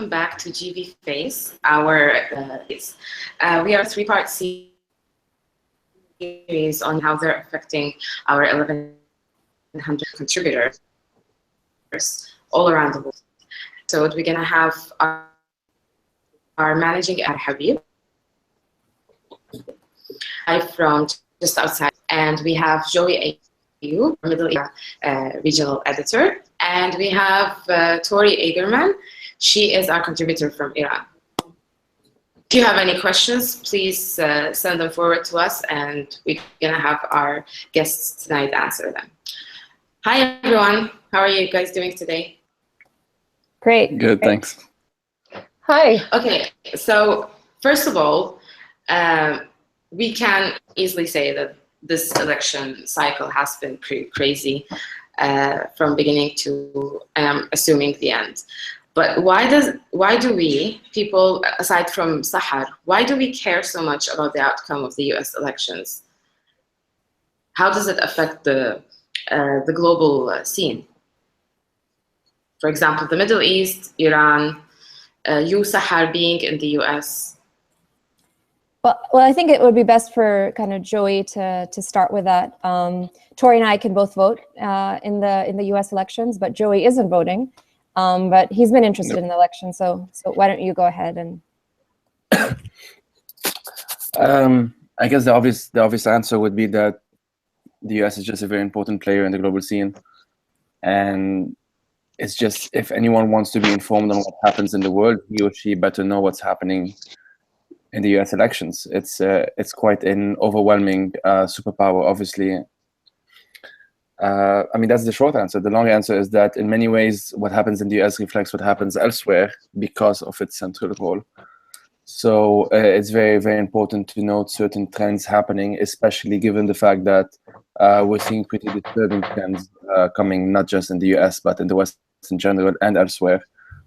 back to GV Face, we are a three-part series on how they're affecting our 1,100 contributors all around the world. So we're going to have our managing editor, Habib, from just outside, and we have Joey Ayub, Middle East regional editor, and we have Tori Egerman. She is our contributor from Iran. If you have any questions, please send them forward to us, and we're going to have our guests tonight answer them. Hi, everyone. How are you guys doing today? Great. Good, thanks. Hi. Okay, so first of all, we can easily say that this election cycle has been pretty crazy from beginning to assuming the end. But why do we, people aside from Sahar, why do we care so much about the outcome of the US elections? How does it affect the global scene? For example, the Middle East, Iran, you, Sahar, being in the US. Well, I think it would be best for kind of Joey to start with that. Tori and I can both vote in the US elections, but Joey isn't voting. But he's been interested in the election, so why don't you go ahead and? I guess the obvious answer would be that the US is just a very important player in the global scene, and it's just, if anyone wants to be informed on what happens in the world, he or she better know what's happening in the US elections. It's quite an overwhelming superpower, obviously. I mean, that's the short answer. The long answer is that in many ways, what happens in the US reflects what happens elsewhere because of its central role. So it's very, very important to note certain trends happening, especially given the fact that we're seeing pretty disturbing trends coming not just in the US, but in the West in general and elsewhere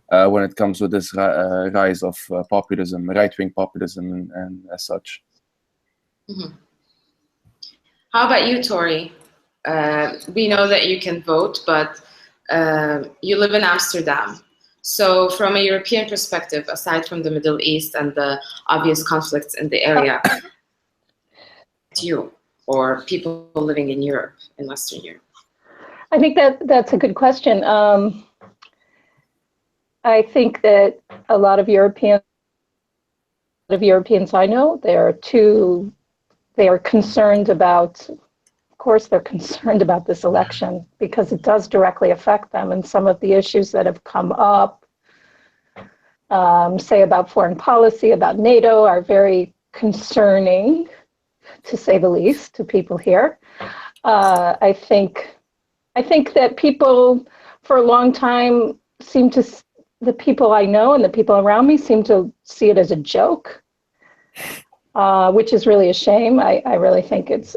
when it comes with this rise of populism, right-wing populism and as such. Mm-hmm. How about you, Tori? We know that you can vote, but you live in Amsterdam. So from a European perspective, aside from the Middle East and the obvious conflicts in the area, you or people living in Europe, in Western Europe? I think that's a good question. I think that a lot of Europeans I know, they are concerned about, of course, they're concerned about this election because it does directly affect them. And some of the issues that have come up, say about foreign policy, about NATO, are very concerning, to say the least, to people here. I think that people for a long time the people I know and the people around me seem to see it as a joke, which is really a shame. I really think it's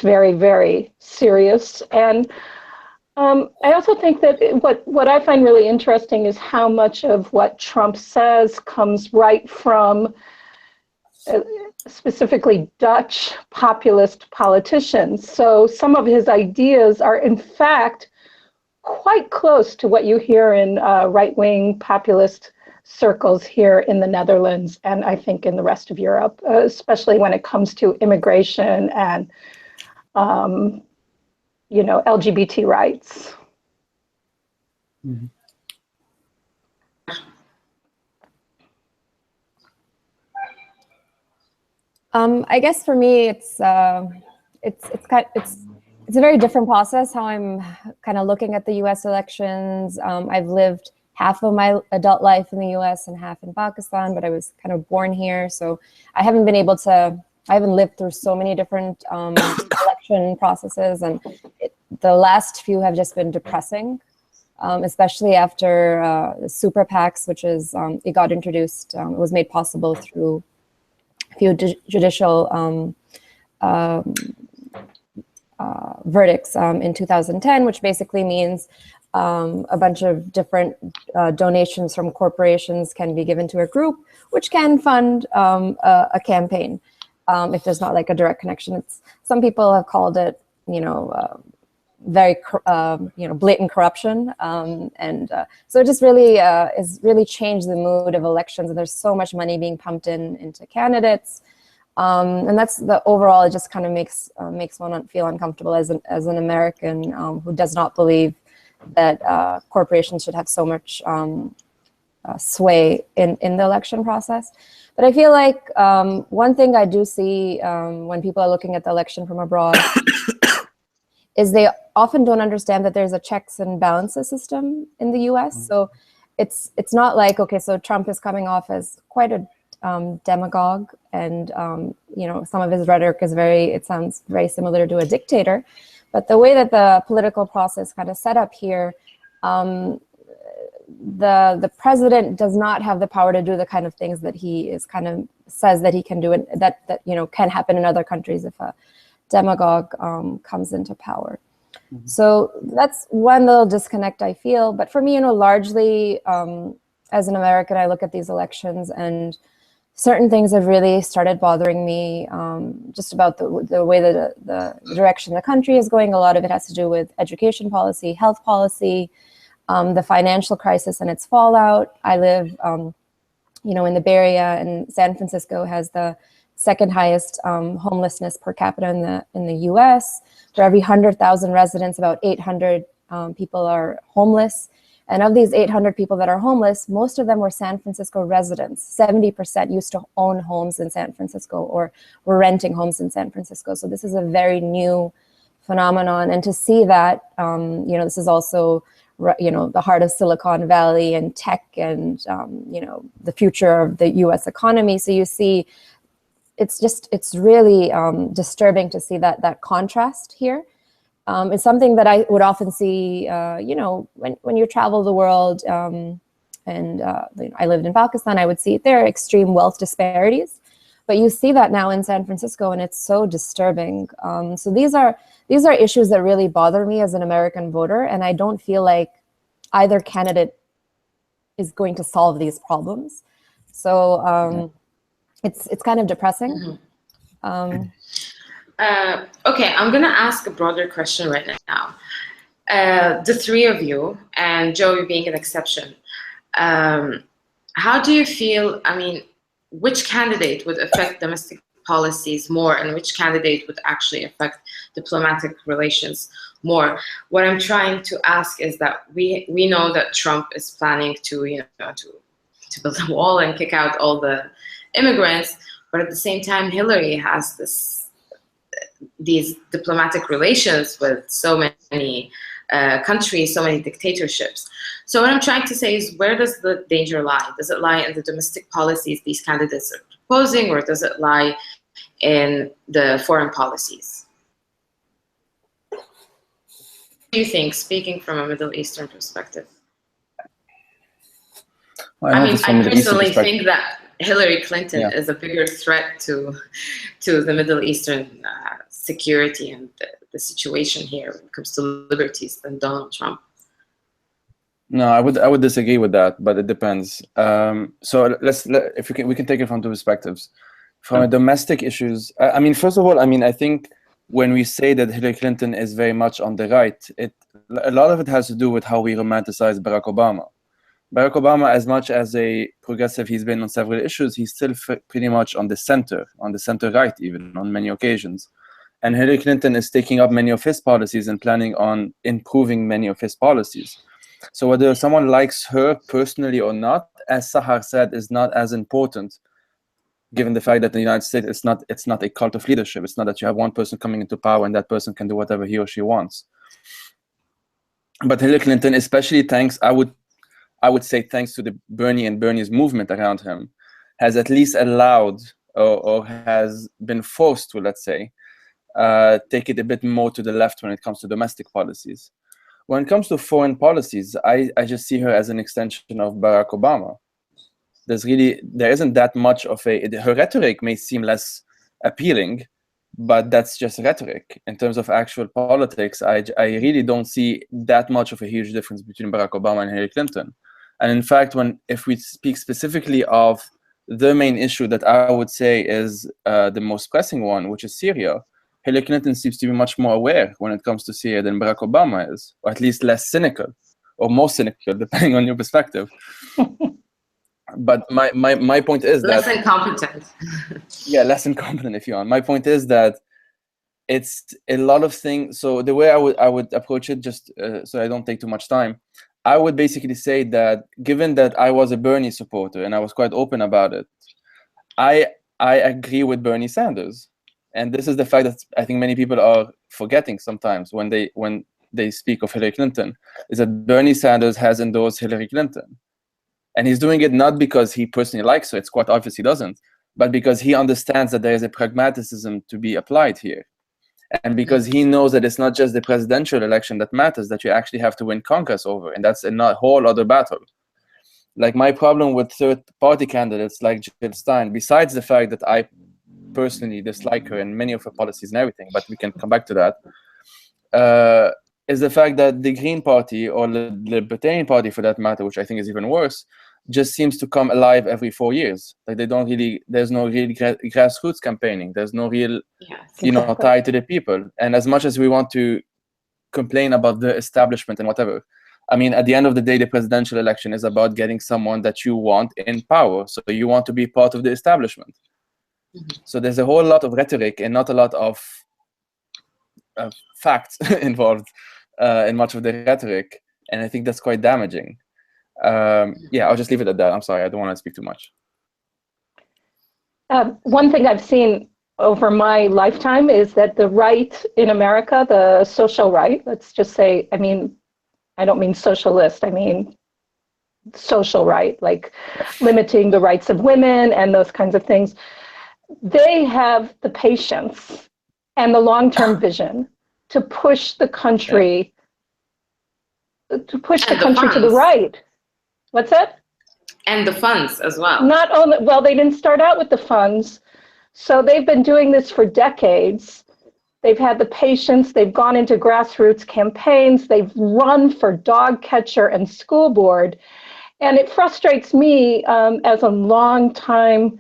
very, very serious. And I also think that what I find really interesting is how much of what Trump says comes right from specifically Dutch populist politicians. So some of his ideas are in fact quite close to what you hear in right-wing populist circles here in the Netherlands and I think in the rest of Europe, especially when it comes to immigration and LGBT rights. Mm-hmm. I guess for me, it's a very different process how I'm kind of looking at the U.S. elections. I've lived half of my adult life in the U.S. and half in Pakistan, but I was kind of born here, so I haven't lived through so many different election processes, and the last few have just been depressing, especially after the super PACs, which is it got introduced. It was made possible through a few judicial verdicts in 2010, which basically means a bunch of different donations from corporations can be given to a group, which can fund a campaign if there's not like a direct connection. Some people have called it, very blatant corruption, so it just really has really changed the mood of elections. And there's so much money being pumped into candidates, and that's the overall. It just kind of makes one feel uncomfortable as an American who does not believe that corporations should have so much sway in the election process. But I feel like one thing I do see when people are looking at the election from abroad is they often don't understand that there's a checks and balances system in the US. So it's not like, okay, so Trump is coming off as quite a demagogue, and some of his rhetoric is it sounds very similar to a dictator. But the way that the political process kind of set up here, the president does not have the power to do the kind of things that he is kind of says that he can do, and that can happen in other countries if a demagogue comes into power. Mm-hmm. So that's one little disconnect I feel. But for me, largely as an American, I look at these elections and certain things have really started bothering me, just about the way that the direction the country is going. A lot of it has to do with education policy, health policy, the financial crisis and its fallout. I live, in the Bay Area, and San Francisco has the second highest homelessness per capita in the U.S. For every 100,000 residents, about 800 people are homeless. And of these 800 people that are homeless, most of them were San Francisco residents. 70% used to own homes in San Francisco or were renting homes in San Francisco. So this is a very new phenomenon. And to see that, this is also, the heart of Silicon Valley and tech and, the future of the US economy. So you see, it's really disturbing to see that contrast here. It's something that I would often see, when you travel the world, I lived in Pakistan, I would see there extreme wealth disparities, but you see that now in San Francisco, and it's so disturbing. So these are issues that really bother me as an American voter, and I don't feel like either candidate is going to solve these problems. So it's kind of depressing. Mm-hmm. Okay, I'm going to ask a broader question right now. The three of you, and Joey being an exception, how do you feel, which candidate would affect domestic policies more, and which candidate would actually affect diplomatic relations more? What I'm trying to ask is that we know that Trump is planning to build a wall and kick out all the immigrants, but at the same time, Hillary has these diplomatic relations with so many countries, so many dictatorships. So what I'm trying to say is, where does the danger lie? Does it lie in the domestic policies these candidates are proposing, or does it lie in the foreign policies? What do you think, speaking from a Middle Eastern perspective? Well, I personally think that Hillary Clinton is a bigger threat to the Middle Eastern security and the situation here when it comes to liberties than Donald Trump. No, I would disagree with that, but it depends. So we can take it from two perspectives. From a domestic issues, first of all, I think when we say that Hillary Clinton is very much on the right, a lot of it has to do with how we romanticize Barack Obama. Barack Obama, as much as a progressive he's been on several issues, he's still pretty much on the center right, even on many occasions. And Hillary Clinton is taking up many of his policies and planning on improving many of his policies. So whether someone likes her personally or not, as Sahar said, is not as important, given the fact that in the United States, it's not a cult of leadership. It's not that you have one person coming into power and that person can do whatever he or she wants. But Hillary Clinton, especially I would say thanks to the Bernie and Bernie's movement around him, has at least allowed or has been forced to, let's say, take it a bit more to the left when it comes to domestic policies. When it comes to foreign policies, I just see her as an extension of Barack Obama. There isn't that much of her rhetoric may seem less appealing, but that's just rhetoric. In terms of actual politics, I really don't see that much of a huge difference between Barack Obama and Hillary Clinton. And in fact, if we speak specifically of the main issue that I would say is the most pressing one, which is Syria, Hillary Clinton seems to be much more aware when it comes to Syria than Barack Obama is, or at least less cynical, or more cynical, depending on your perspective. But my point is less that incompetent. yeah, less incompetent if you want. My point is that it's a lot of things. So the way I would approach it, just so I don't take too much time, I would basically say that given that I was a Bernie supporter and I was quite open about it, I agree with Bernie Sanders. And this is the fact that I think many people are forgetting sometimes when they speak of Hillary Clinton, is that Bernie Sanders has endorsed Hillary Clinton. And he's doing it not because he personally likes her, it's quite obvious he doesn't, but because he understands that there is a pragmatism to be applied here. And because he knows that it's not just the presidential election that matters, that you actually have to win Congress over, and that's a whole other battle. Like my problem with third-party candidates like Jill Stein, besides the fact that I personally dislike her and many of her policies and everything, but we can come back to that, is the fact that the Green Party, or the Libertarian Party for that matter, which I think is even worse, just seems to come alive every 4 years. Like they don't really, there's no real grassroots campaigning. There's no real, tie to the people. And as much as we want to complain about the establishment and whatever, I mean, at the end of the day, the presidential election is about getting someone that you want in power. So you want to be part of the establishment. So there's a whole lot of rhetoric and not a lot of facts involved in much of the rhetoric. And I think that's quite damaging. Yeah, I'll just leave it at that. I'm sorry, I don't want to speak too much. One thing I've seen over my lifetime is that the right in America, the social right, let's just say, I mean, I don't mean socialist, I mean social right, like limiting the rights of women and those kinds of things. They have the patience and the long-term vision to push the country, to the right. What's that? And the funds as well. Not only, well, they didn't start out with the funds. So they've been doing this for decades. They've had the patience. They've gone into grassroots campaigns. They've run for dog catcher and school board. And it frustrates me as a long time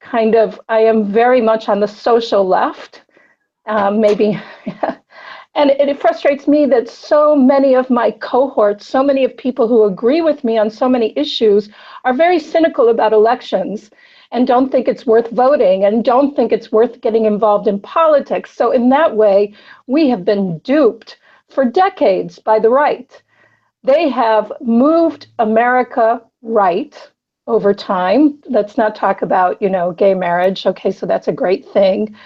kind of, I am very much on the social left, maybe. And it frustrates me that so many of my cohorts, so many of people who agree with me on so many issues are very cynical about elections and don't think it's worth voting and don't think it's worth getting involved in politics. So in that way, we have been duped for decades by the right. They have moved America right over time. Let's not talk about, gay marriage. Okay, so that's a great thing.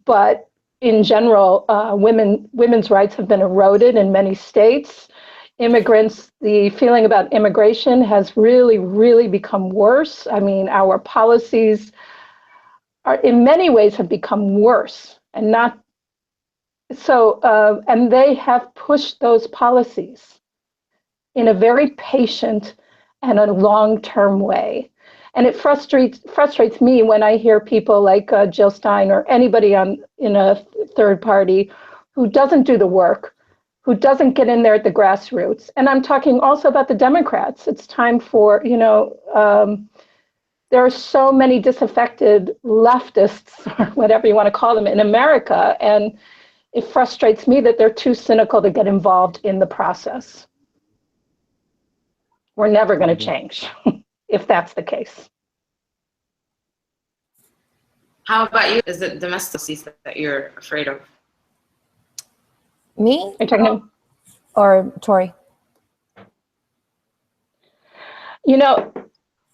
But in general, women's rights have been eroded in many states. Immigrants, the feeling about immigration has really, really become worse. I mean, our policies are in many ways have become worse and not so, and they have pushed those policies in a very patient and a long-term way. And it frustrates me when I hear people like Jill Stein or anybody in a third party who doesn't do the work, who doesn't get in there at the grassroots. And I'm talking also about the Democrats. It's time for, there are so many disaffected leftists, or whatever you want to call them, in America. And it frustrates me that they're too cynical to get involved in the process. We're never going to change. If that's the case. How about you? Is it domestic that you're afraid of? Me? Are you talking about? Or Tori?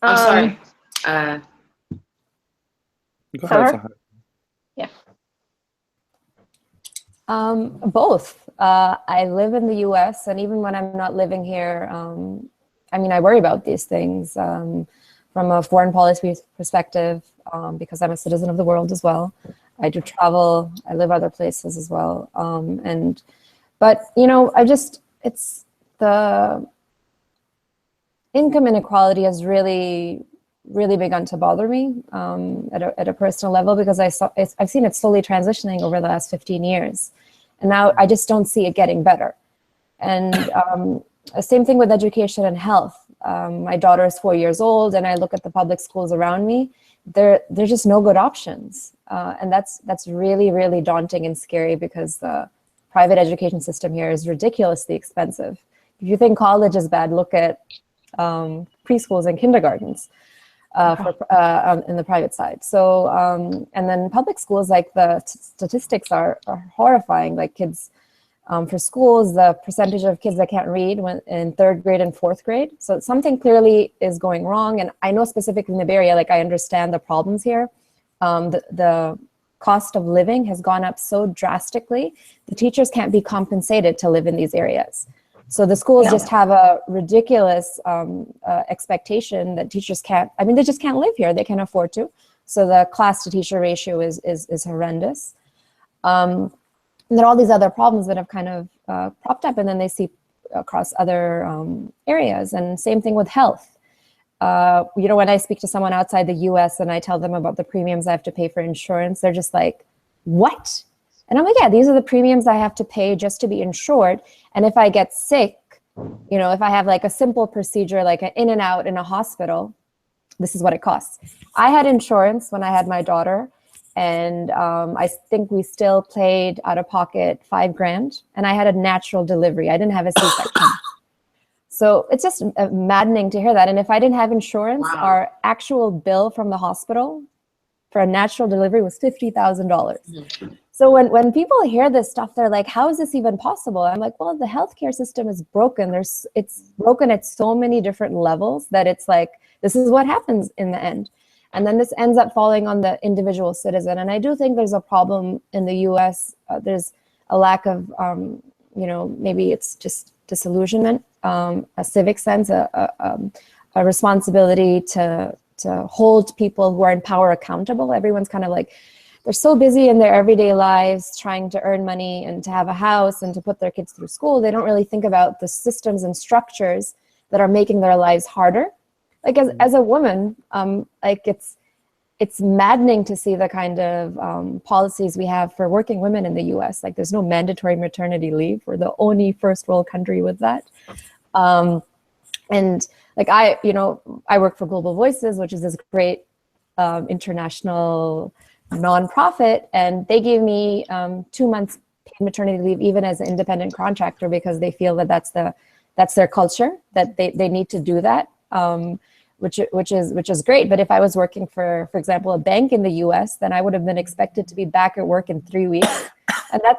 I'm sorry. Go ahead. Yeah. Both. I live in the US, and even when I'm not living here, I worry about these things from a foreign policy perspective, because I'm a citizen of the world as well. I do travel, I live other places as well. But it's the income inequality has really, really begun to bother me at a personal level, because I've seen it slowly transitioning over the last 15 years. And now I just don't see it getting better. And same thing with education and health. My daughter is 4 years old, and I look at the public schools around me. There's just no good options. And that's really, really daunting and scary because the private education system here is ridiculously expensive. If you think college is bad, look at preschools and kindergartens in the private side. So, and then public schools, like the statistics are horrifying. Like kids, for schools, the percentage of kids that can't read in 3rd grade and 4th grade. So something clearly is going wrong. And I know specifically in the Bay Area, like I understand the problems here. The cost of living has gone up so drastically, the teachers can't be compensated to live in these areas. So the schools just have a ridiculous expectation that teachers can't, I mean, they just can't live here. They can't afford to. So the class to teacher ratio is horrendous. And there are all these other problems that have kind of propped up, and then they see across other areas. And same thing with health. You know, when I speak to someone outside the US and I tell them about the premiums I have to pay for insurance, they're just like, what? And I'm like, yeah, these are the premiums I have to pay just to be insured. And if I get sick, you know, if I have like a simple procedure, like an in and out in a hospital, this is what it costs. I had insurance when I had my daughter, and I think we still paid out of pocket $5,000, and I had a natural delivery. I didn't have a C-section. So it's just maddening to hear that. And if I didn't have insurance, our actual bill from the hospital for a natural delivery was $50,000. So when people hear this stuff, they're like, how is this even possible? I'm like, well, the healthcare system is broken. It's broken at so many different levels that it's like, this is what happens in the end. And then this ends up falling on the individual citizen. And I do think there's a problem in the US. There's a lack of, you know, maybe it's just disillusionment, a civic sense, a responsibility to hold people who are in power accountable. Everyone's kind of like, they're so busy in their everyday lives trying to earn money and to have a house and to put their kids through school. They don't really think about the systems and structures that are making their lives harder. Like as a woman, like it's maddening to see the kind of policies we have for working women in the US. Like there's no mandatory maternity leave. We're the only first world country with that. And like I work for Global Voices, which is this great international nonprofit, and they gave me 2 months paid maternity leave even as an independent contractor because they feel that that's their culture, that they need to do that. Which is great. But if I was working for example, a bank in the US, then I would have been expected to be back at work in 3 weeks. And I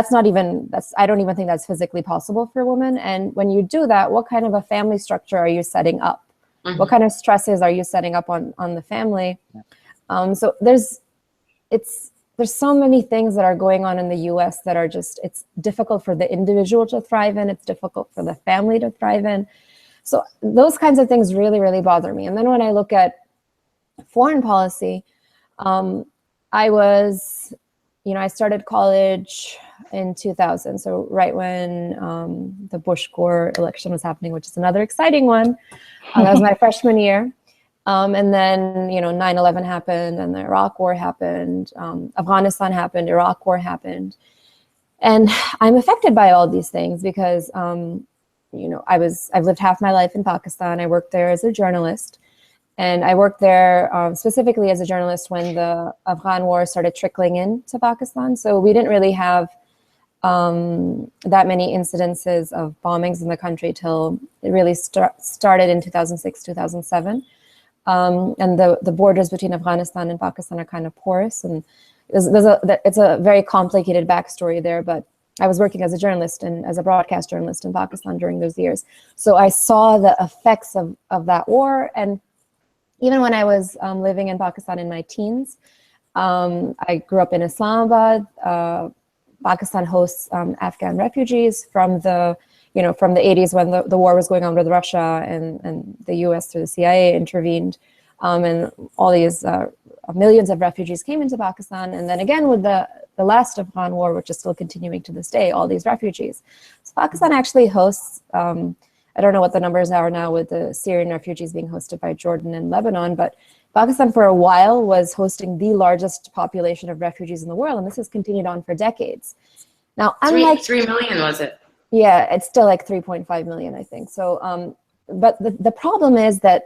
don't even think that's physically possible for a woman. And when you do that, what kind of a family structure are you setting up? Mm-hmm. What kind of stresses are you setting up on the family? So there's so many things that are going on in the US that are just, it's difficult for the individual to thrive in. It's difficult for the family to thrive in. So those kinds of things really, really bother me. And then when I look at foreign policy, I started college in 2000. So right when the Bush-Gore election was happening, which is another exciting one. That was my freshman year. And then, 9/11 happened and the Iraq War happened. Afghanistan happened, Iraq War happened. And I'm affected by all these things because I've lived half my life in Pakistan. I worked there as a journalist, and I worked there specifically as a journalist when the Afghan war started trickling into Pakistan. So we didn't really have that many incidences of bombings in the country till it really started in 2006, 2007. And the borders between Afghanistan and Pakistan are kind of porous, and it's a very complicated backstory there, but I was working as a journalist and as a broadcast journalist in Pakistan during those years. So I saw the effects of that war. And even when I was living in Pakistan in my teens, I grew up in Islamabad. Pakistan hosts Afghan refugees from the 80s when the war was going on with Russia, and the US through the CIA intervened. And all these millions of refugees came into Pakistan. And then again with the last Afghan war, which is still continuing to this day, all these refugees. So Pakistan actually hosts, I don't know what the numbers are now with the Syrian refugees being hosted by Jordan and Lebanon, but Pakistan for a while was hosting the largest population of refugees in the world, and this has continued on for decades. Now, unlike 3 million, was it? Yeah, it's still like 3.5 million, I think. So, but the problem is that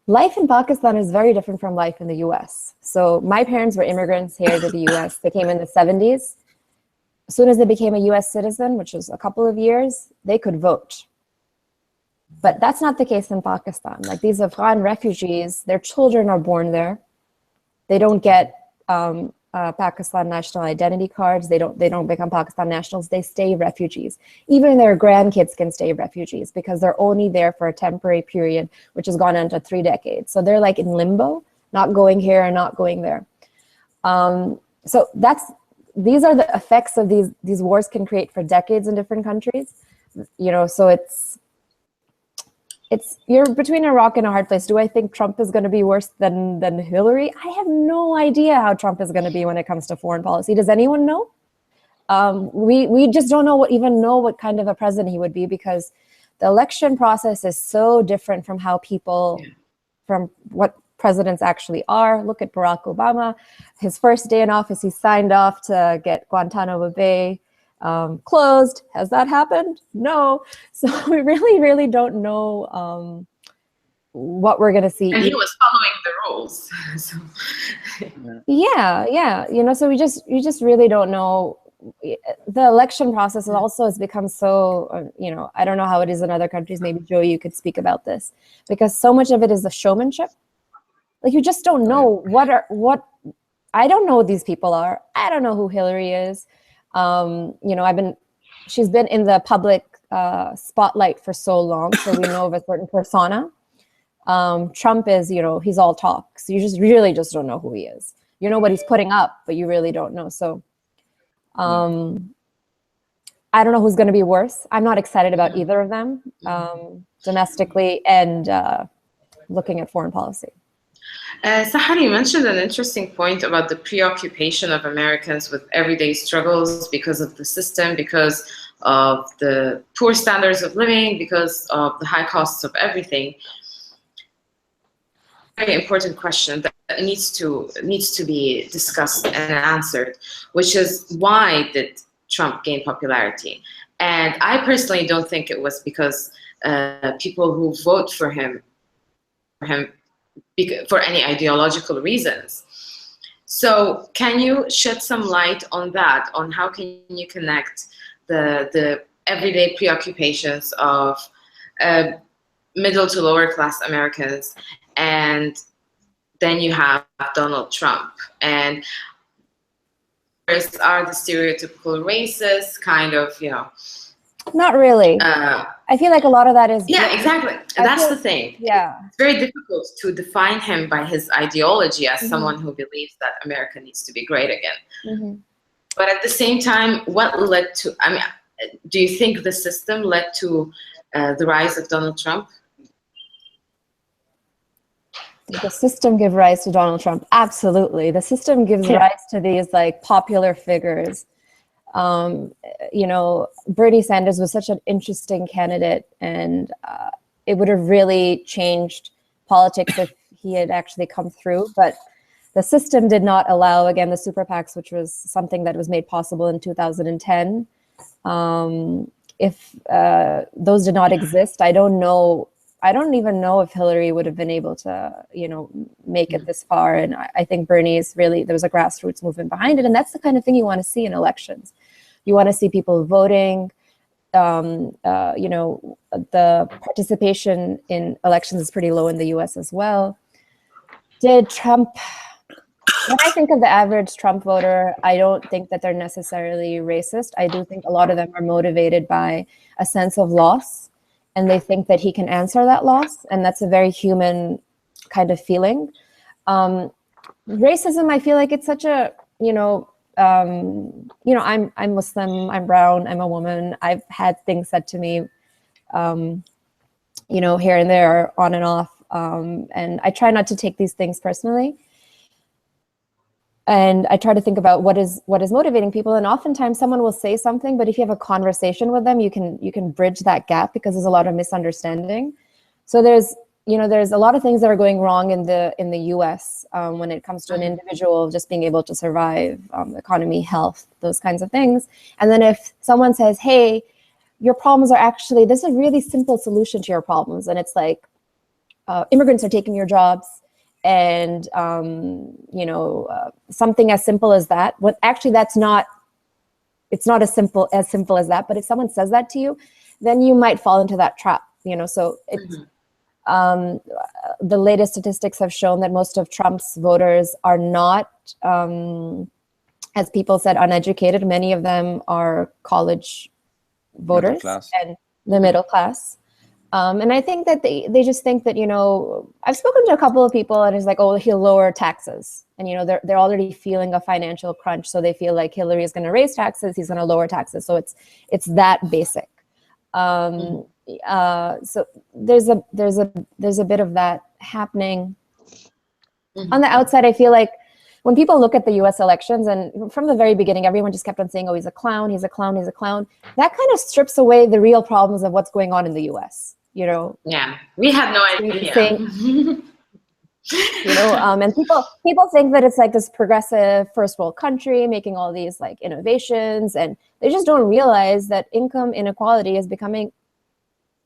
Life in Pakistan is very different from life in the US. So my parents were immigrants here to the US. They came in the 70s. As soon as they became a US citizen, which was a couple of years, they could vote. But that's not the case in Pakistan. Like these Afghan refugees, their children are born there. They don't get Pakistan national identity cards. They don't become Pakistan nationals. They stay refugees. Even their grandkids can stay refugees because they're only there for a temporary period, which has gone on to 3 decades. So they're like in limbo, not going here and not going there. So these are the effects of these wars can create for decades in different countries. You know, so it's you're between a rock and a hard place. Do I think Trump is going to be worse than Hillary? I have no idea how Trump is going to be when it comes to foreign policy. Does anyone know? We just don't know what kind of a president he would be, because the election process is so different from how people, from what presidents actually are. Look at Barack Obama. His first day in office, he signed off to get Guantanamo Bay closed. Has that happened? No. So we really don't know what we're going to see. And he was following the rules. So. Yeah. You know, so we just really don't know. The election process also has become so, you know, I don't know how it is in other countries. Maybe Joey, you could speak about this, because so much of it is the showmanship. Like you just don't know I don't know who these people are. I don't know who Hillary is. You know, she's been in the public spotlight for so long, so we know of a certain persona. Trump is, you know, he's all talk. So you just really just don't know who he is. You know what he's putting up, but you really don't know. So I don't know who's going to be worse. I'm not excited about either of them, domestically and looking at foreign policy. Sahar, you mentioned an interesting point about the preoccupation of Americans with everyday struggles because of the system, because of the poor standards of living, because of the high costs of everything. Very important question that needs to be discussed and answered, which is, why did Trump gain popularity? And I personally don't think it was because people who vote for him for any ideological reasons. So can you shed some light on that, on how can you connect the everyday preoccupations of middle to lower class Americans, and then you have Donald Trump, and are the stereotypical racist kind of, you know? Not really. I feel like a lot of that is... Yeah, exactly. That's the thing. Yeah. It's very difficult to define him by his ideology as someone who believes that America needs to be great again. But at the same time, what led to... I mean, do you think the system led to the rise of Donald Trump? Did the system give rise to Donald Trump? Absolutely. The system gives rise to these like popular figures. You know, Bernie Sanders was such an interesting candidate, and it would have really changed politics if he had actually come through. But the system did not allow, again, the super PACs, which was something that was made possible in 2010. If those did not exist, I don't even know if Hillary would have been able to, you know, make it this far. And I think Bernie's really, there was a grassroots movement behind it. And that's the kind of thing you want to see in elections. You want to see people voting. You know, the participation in elections is pretty low in the US as well. When I think of the average Trump voter, I don't think that they're necessarily racist. I do think a lot of them are motivated by a sense of loss, and they think that he can answer that loss, and that's a very human kind of feeling. Racism, I feel like it's such a, I'm Muslim, I'm brown, I'm a woman. I've had things said to me, here and there, on and off, and I try not to take these things personally. And I try to think about what is motivating people. And oftentimes someone will say something, but if you have a conversation with them, you can bridge that gap, because there's a lot of misunderstanding. So there's a lot of things that are going wrong in the US when it comes to an individual just being able to survive, economy, health, those kinds of things. And then if someone says, hey, your problems are actually, this is a really simple solution to your problems. And it's like, immigrants are taking your jobs, and something as simple as that. What actually that's not. It's not as simple as that. But if someone says that to you, then you might fall into that trap. So it's. The latest statistics have shown that most of Trump's voters are not, as people said, uneducated. Many of them are college voters and the middle class. And I think that they just think that, I've spoken to a couple of people and it's like, oh, he'll lower taxes. And, they're already feeling a financial crunch. So they feel like Hillary is going to raise taxes. He's going to lower taxes. So it's that basic. So there's a bit of that happening. On the outside, I feel like when people look at the U.S. elections, and from the very beginning, everyone just kept on saying, oh, he's a clown, he's a clown, he's a clown. That kind of strips away the real problems of what's going on in the U.S. Yeah, we had no idea. And people think that it's like this progressive first world country making all these like innovations, and they just don't realize that income inequality is becoming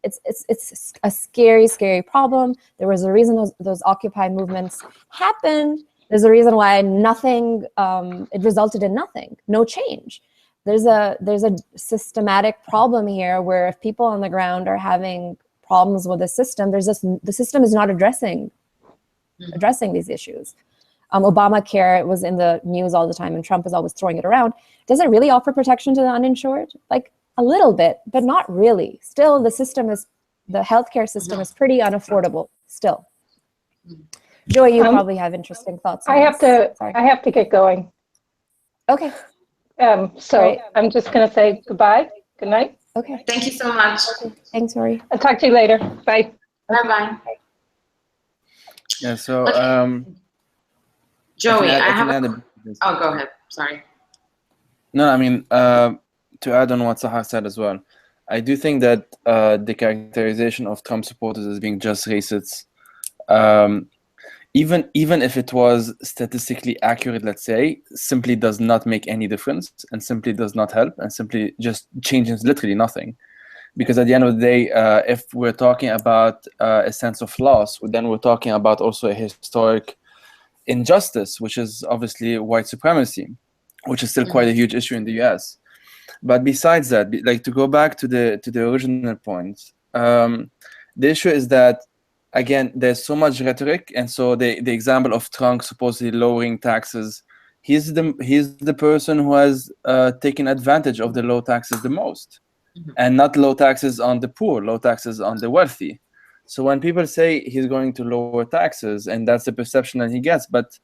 it's a scary, scary problem. There was a reason those Occupy movements happened. There's a reason why nothing, it resulted in nothing, no change. There's a systematic problem here where if people on the ground are having problems with the system, the system is not addressing these issues. Obamacare was in the news all the time, and Trump is always throwing it around. Does it really offer protection to the uninsured? Like, a little bit, but not really. Still, the healthcare system is pretty unaffordable still. Joy, you probably have interesting thoughts on this. I have to get going. Okay. So right. I'm just going to say goodbye. Good night. Okay. Thank you so much. Okay. Thanks, Rory. I'll talk to you later. Bye. Bye-bye. Yeah, so Joey, oh, go ahead. Sorry. No, I mean, to add on what Sahar said as well, I do think that the characterization of Trump supporters as being just racists, even if it was statistically accurate, let's say, simply does not make any difference and simply does not help and simply just changes literally nothing. Because at the end of the day, if we're talking about a sense of loss, then we're talking about also a historic injustice, which is obviously white supremacy, which is still quite a huge issue in the US. But besides that, like to go back to the original point, the issue is that, again, there's so much rhetoric, and so the example of Trump supposedly lowering taxes, he's the person who has taken advantage of the low taxes the most, and not low taxes on the poor, low taxes on the wealthy. So when people say he's going to lower taxes, and that's the perception that he gets, but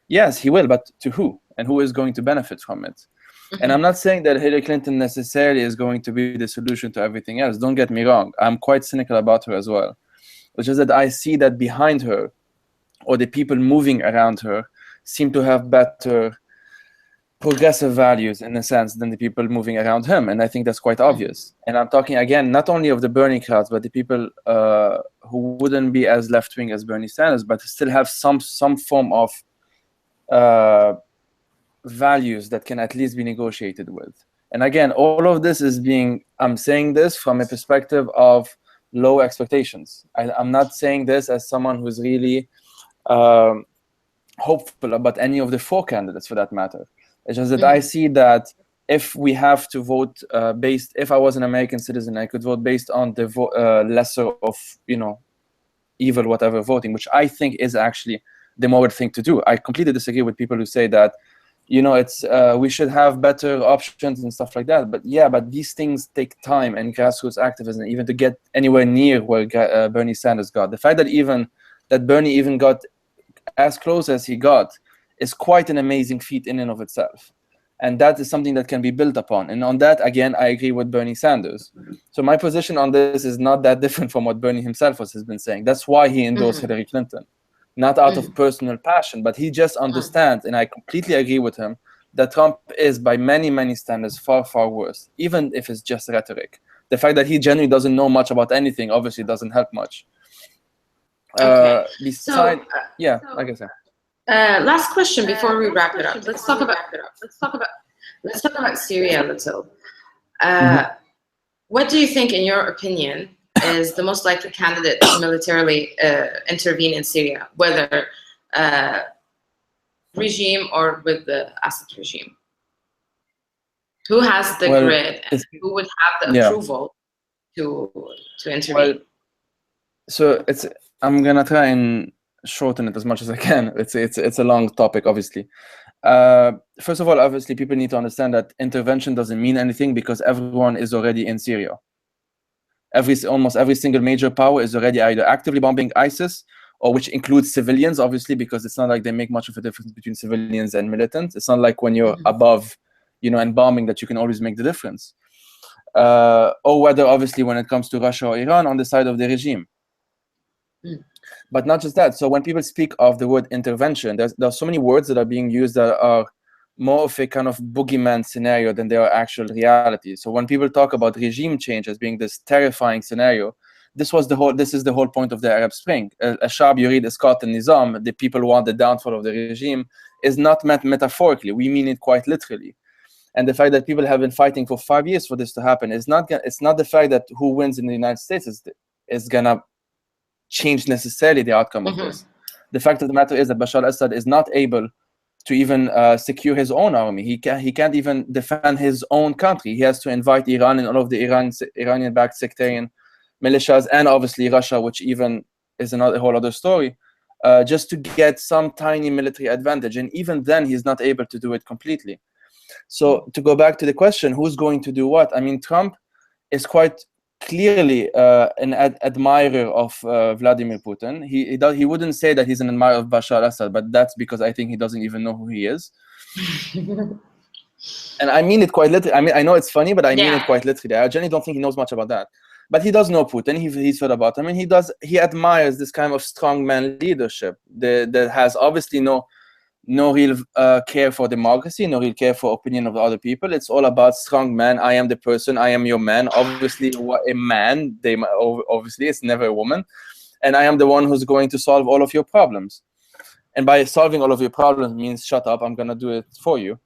yes, he will, but to who? And who is going to benefit from it? And I'm not saying that Hillary Clinton necessarily is going to be the solution to everything else. Don't get me wrong. I'm quite cynical about her as well, which is that I see that behind her, or the people moving around her, seem to have better progressive values in a sense than the people moving around him. And I think that's quite obvious. And I'm talking, again, not only of the Bernie crowds, but the people who wouldn't be as left-wing as Bernie Sanders, but still have some form of values that can at least be negotiated with. And again, all of this is I'm saying this from a perspective of low expectations. I'm not saying this as someone who's really hopeful about any of the four candidates for that matter. It's just that I see that if we have to vote if I was an American citizen, I could vote based on the lesser of, evil, whatever voting, which I think is actually the moral thing to do. I completely disagree with people who say that, it's we should have better options and stuff like that. But these things take time and grassroots activism, even to get anywhere near where Bernie Sanders got. The fact that Bernie even got as close as he got is quite an amazing feat in and of itself. And that is something that can be built upon. And on that, again, I agree with Bernie Sanders. So my position on this is not that different from what Bernie himself has been saying. That's why he endorsed Hillary Clinton. Not out of personal passion, but he just understands, and I completely agree with him, that Trump is, by many, many standards, far, far worse, even if it's just rhetoric. The fact that he genuinely doesn't know much about anything obviously doesn't help much. Okay. Like I said. Last question before we wrap it up. Let's talk about Syria a little. What do you think, in your opinion, is the most likely candidate to militarily intervene in Syria, whether regime or with the Assad regime? Who has the grid and who would have the approval to intervene? Well, so I'm gonna try and shorten it as much as I can. It's a long topic, obviously. First of all, obviously, people need to understand that intervention doesn't mean anything because everyone is already in Syria. Almost every single major power is already either actively bombing ISIS, or which includes civilians, obviously, because it's not like they make much of a difference between civilians and militants. It's not like when you're above, and bombing that you can always make the difference. Or whether, obviously, when it comes to Russia or Iran, on the side of the regime. But not just that. So when people speak of the word intervention, there are so many words that are being used that are more of a kind of boogeyman scenario than they are actual reality. So when people talk about regime change as being this terrifying scenario, this is the whole point of the Arab Spring. Ashab yurid isqat al-nizam, the people want the downfall of the regime, is not meant metaphorically. We mean it quite literally. And the fact that people have been fighting for 5 years for this to happen it's not the fact that who wins in the United States is gonna change necessarily the outcome of this. The fact of the matter is that Bashar al-Assad is not able to even secure his own army. He can't even defend his own country. He has to invite Iran and all of the Iranian-backed sectarian militias, and obviously Russia, which even is a whole other story, just to get some tiny military advantage. And even then, he's not able to do it completely. So to go back to the question, who's going to do what? I mean, Trump is quite clearly an admirer of Vladimir Putin. He wouldn't say that he's an admirer of Bashar al-Assad, but that's because I think he doesn't even know who he is. And I mean it quite literally. I mean, I know it's funny, but I mean it quite literally. I genuinely don't think he knows much about that. But he does know Putin. He's heard about him, and he admires this kind of strongman leadership that has obviously no real care for democracy, no real care for opinion of other people. It's all about strong man. I am the person. I am your man. Obviously, a man. Obviously, it's never a woman. And I am the one who's going to solve all of your problems. And by solving all of your problems means shut up. I'm gonna do it for you.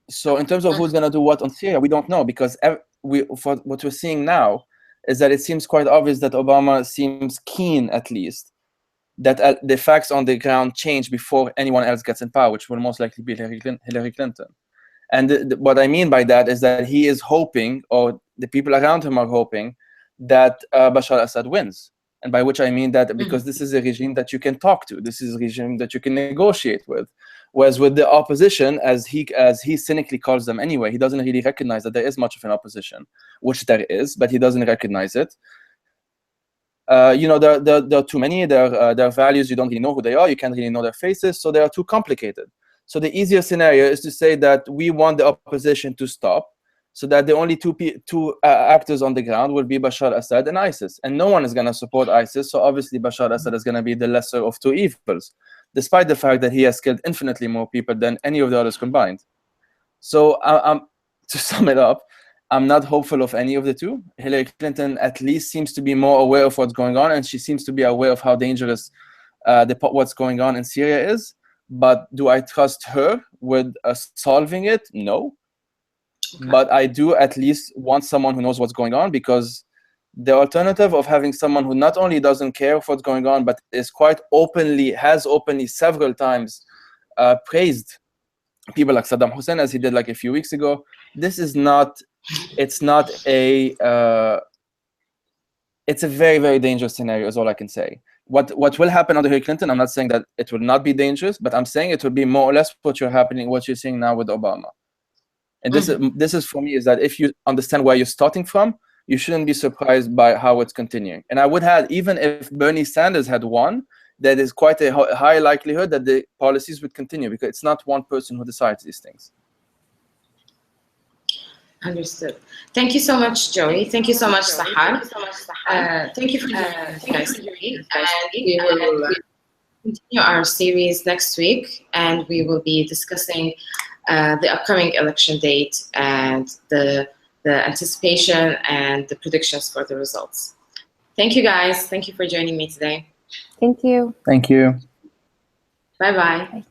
So in terms of who's gonna do what on Syria, we don't know, because for what we're seeing now is that it seems quite obvious that Obama seems keen, at least, that the facts on the ground change before anyone else gets in power, which will most likely be Hillary Clinton. And what I mean by that is that he is hoping, or the people around him are hoping, that Bashar al-Assad wins. And by which I mean that because this is a regime that you can talk to, this is a regime that you can negotiate with. Whereas with the opposition, as he cynically calls them anyway, he doesn't really recognize that there is much of an opposition, which there is, but he doesn't recognize it. There are too many. There are values you don't really know who they are. You can't really know their faces, so they are too complicated. So the easier scenario is to say that we want the opposition to stop, so that the only two actors on the ground will be Bashar al-Assad and ISIS, and no one is going to support ISIS. So obviously Bashar al-Assad is going to be the lesser of two evils, despite the fact that he has killed infinitely more people than any of the others combined. So to sum it up, I'm not hopeful of any of the two. Hillary Clinton at least seems to be more aware of what's going on, and she seems to be aware of how dangerous what's going on in Syria is. But do I trust her with solving it? No. Okay. But I do at least want someone who knows what's going on, because the alternative of having someone who not only doesn't care of what's going on, but is has openly several times praised people like Saddam Hussein, as he did like a few weeks ago, it's a very, very dangerous scenario, is all I can say. What will happen under Hillary Clinton, I'm not saying that it will not be dangerous, but I'm saying it will be more or less what you're seeing now with Obama. And this is for me, is that if you understand where you're starting from, you shouldn't be surprised by how it's continuing. And I would have, even if Bernie Sanders had won, there is quite a high likelihood that the policies would continue, because it's not one person who decides these things. Understood. Thank you so much, Joey. Thank you so much, Sahar. Thank you for joining us, guys. And we will continue our series next week, and we will be discussing the upcoming election date and the anticipation and the predictions for the results. Thank you, guys. Thank you for joining me today. Thank you. Thank you. Bye-bye. Bye.